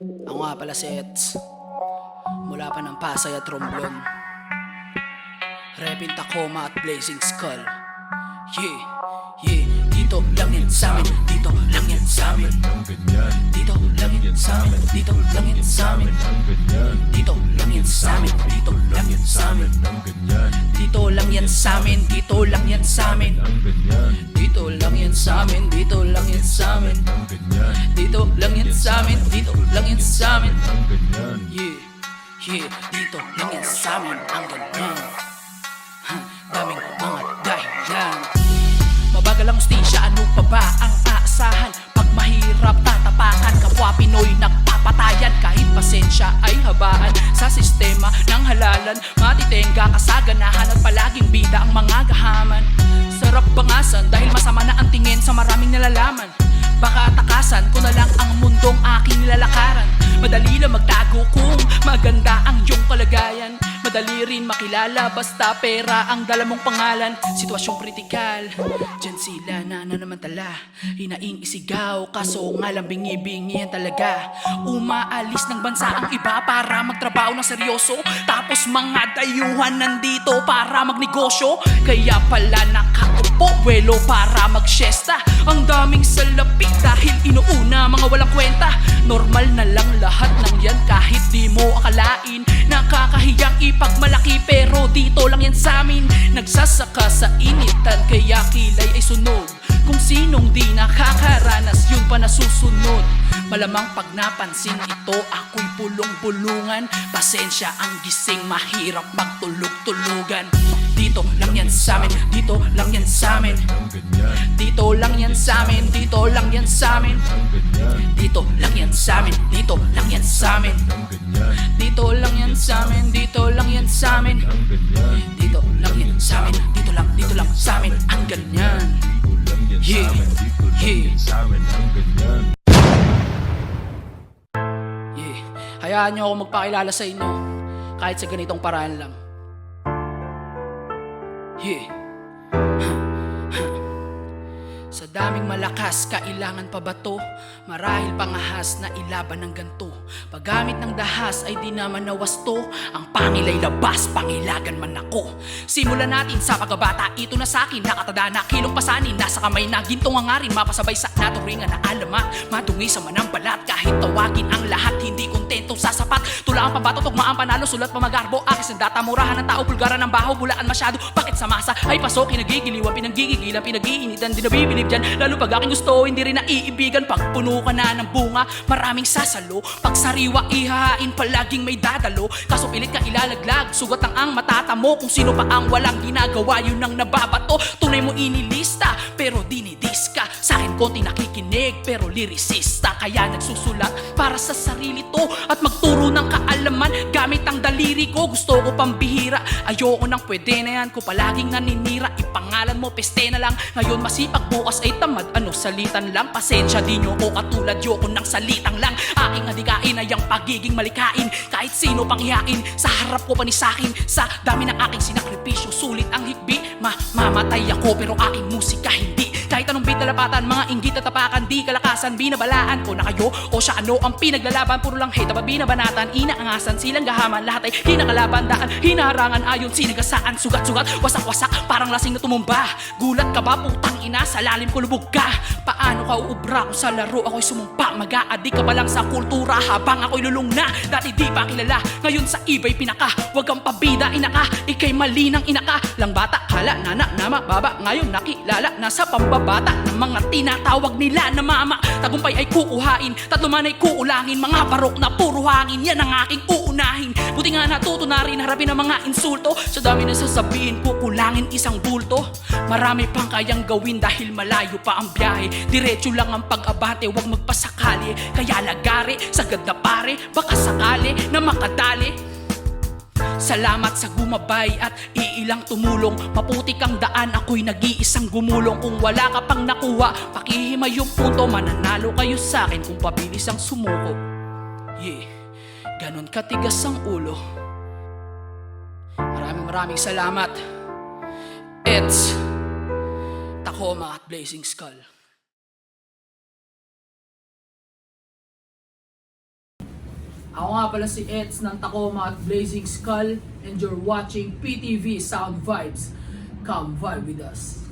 Ako nga pala si Eds, mula pa ng Pasay at Romblon, Repin Tacoma at Blazing Skull. Yeah, yeah, dito lang yan sa'min, dito lang yan sa'min. Dito lang yan sa'min, dito lang yan sa'min. Dito lang yan sa'min, dito lang yan sa'min. Dito lang yan sa'min, dito lang yan sa'min. Dito lang yan sa'min, dito lang yan sa'min. Dito lang yan sa'min, dito lang yan sa'min. Yeah, yeah, dito lang yan sa'min. Ang ganyan, daming mga dahilan. Mabagal ang ustisya, ano pa ba ang aasahan? Pag mahirap tatapakan, kapwa Pinoy nagpapatayan. Kahit pasensya ay habaan sa sistema ng halalan. Matitenga, kasaganahan at palaging bida ang mga gahaman. Sarap bangasan dahil masama na ang tingin sa maraming nalalaman. Baka takasan ko na lang ang mundong aking nilalakaran. Madali lang magtago kung maganda ang iyong kalagayan. Madali rin makilala basta pera ang dala mong pangalan. Sitwasyong kritikal, dyan sila nananamantala. Hinaing isigaw, kaso nga lang bingi-bingi yan talaga. Umaalis ng bansa ang iba para magtrabaho ng seryoso. Tapos mga dayuhan nandito para magnegosyo. Kaya pala nakaupo, buwelo para magsyesta. Ang daming salapi dahil inuuna mga walang kwenta. Normal na lang lahat ng yan kahit di mo akalain. Nakakahiyang ipagmalaki pero dito lang yan sa'min. Nagsasaka sa initan kaya kilay ay sunog. Kung sinong di nakakaranas yun pa nasusunod. Malamang pag napansin ito ako'y pulong-pulungan. Pasensya ang gising, mahirap magtulog-tulugan. Dito lang yan sa'min, dito lang yan sa'min. Dito lang yan sa'min, dito lang yan sa'min. Dito lang yan sa'min, dito lang yan sa'min. Dito lang yan sa'min, dito lang yan sa'min. Dito lang yan sa'min, dito lang sa'min. Ang ganyan. Yeah, yeah. Yeah, hayaan nyo ako magpakilala sa inyo kahit sa ganitong paraan lang. Yeah. Sa daming malakas, kailangan pa ba to? Marahil pangahas na ilaban ng ganto. Paggamit ng dahas ay di naman nawasto. Ang pangil ay labas, pangilagan man ako. Simulan natin sa pagkabata, ito na sa'kin. Nakatada na kilong pasanin, nasa kamay na gintong hangarin. Mapasabay sa naturingan na alamat, madungi sa manang balat. Kahit tawagin ang lahat, hindi kontentong sasapat. Tulaan pa bato, tugmaan panalo, sulat pa magarbo. Akis ng data, murahan ng tao, pulgaran ng baho. Bulaan masyado, bakit sa masa ay pasok. Kinagigiliwan, pinanggigigilan, pinag-iinitan. Di nabibilib dyan, lalo pag aking gusto, hindi rin naiibigan. Pag puno ka na ng bunga, maraming sasalo. Pag sariwa, ihahain, palaging may dadalo. Kaso pilit ka ilalaglag, sugat ang matatamo. Kung sino pa ang walang ginagawa, yun ang nababato. Tunay mo inilista, pero dinidis ka. Sa'kin konti nakikinig, pero lyricista. Kaya nagsusulat para sa sarili to. At magturo ng kaalaman, gamit ang daliri ko. Gusto ko pambihira, ayoko nang pwede na yan. Kung palaging naninira, ipangalan mo, peste na lang. Ngayon masipag, bukas ay tamad, ano salitan lang. Pasensya di nyo ko katulad, yoko ng salitang lang. Aking adikain ay ang pagiging malikain. Kahit sino pang ihain, sa harap ko panisakin. Sa dami ng aking sinakripisyo, sulit ang hikbi. Mamatay ako pero aking musika hindi. Kahit anong beat talapatan, mga inggit at tapakan. Di kalakasan, binabalaan ko na kayo o siya ano ang pinaglalaban. Puro lang hate, aba binabanatan, inaangasan, silang gahaman. Lahat ay hinakalaban, daan, hinaharangan. Ayon sinigasaan, sugat-sugat, wasak-wasak, parang lasing na tumumba. Gulat ka ba, putang ina, sa lalim ko lubog ka. Paano ka uubra kung sa laro ako'y sumumpa? Mag-aadik ka ba lang sa kultura habang ako'y lulong na? Dati di pa kilala, ngayon sa iba'y pinaka. Huwag kang pabida, inaka, ikay mali ng inaka. Lang bata, hala, nana, nama, baba. Ngayon nakilala, nasa pambabata ng mga tinatawag nila na mama. Tagumpay ay kukuhain, tatlo man ay kuulangin. Mga barok na puro hangin, yan ang aking uunahin. Buti nga natuto na rin harapin ang mga insulto. Sa dami na sasabihin, kukulangin isang bulto. Marami pang kayang gawin dahil malayo pa ang biyahe. Diretso lang ang pag-abante, huwag magpasakali. Kaya lagari, sagad na pare, baka sakali na makadali. Salamat sa gumabay at iilang tumulong. Maputi kang daan, ako'y nag-iisang gumulong. Kung wala ka pang nakuha, pakihimay yung punto. Mananalo kayo sa'kin kung pabilis ang sumuko. Yeah, ganon katigas ang ulo. Maraming salamat. It's Tacoma at Blazing Skull. Ako nga pala si Eds ng Tacoma at Blazing Skull and you're watching PTV Sound Vibes. Come vibe with us.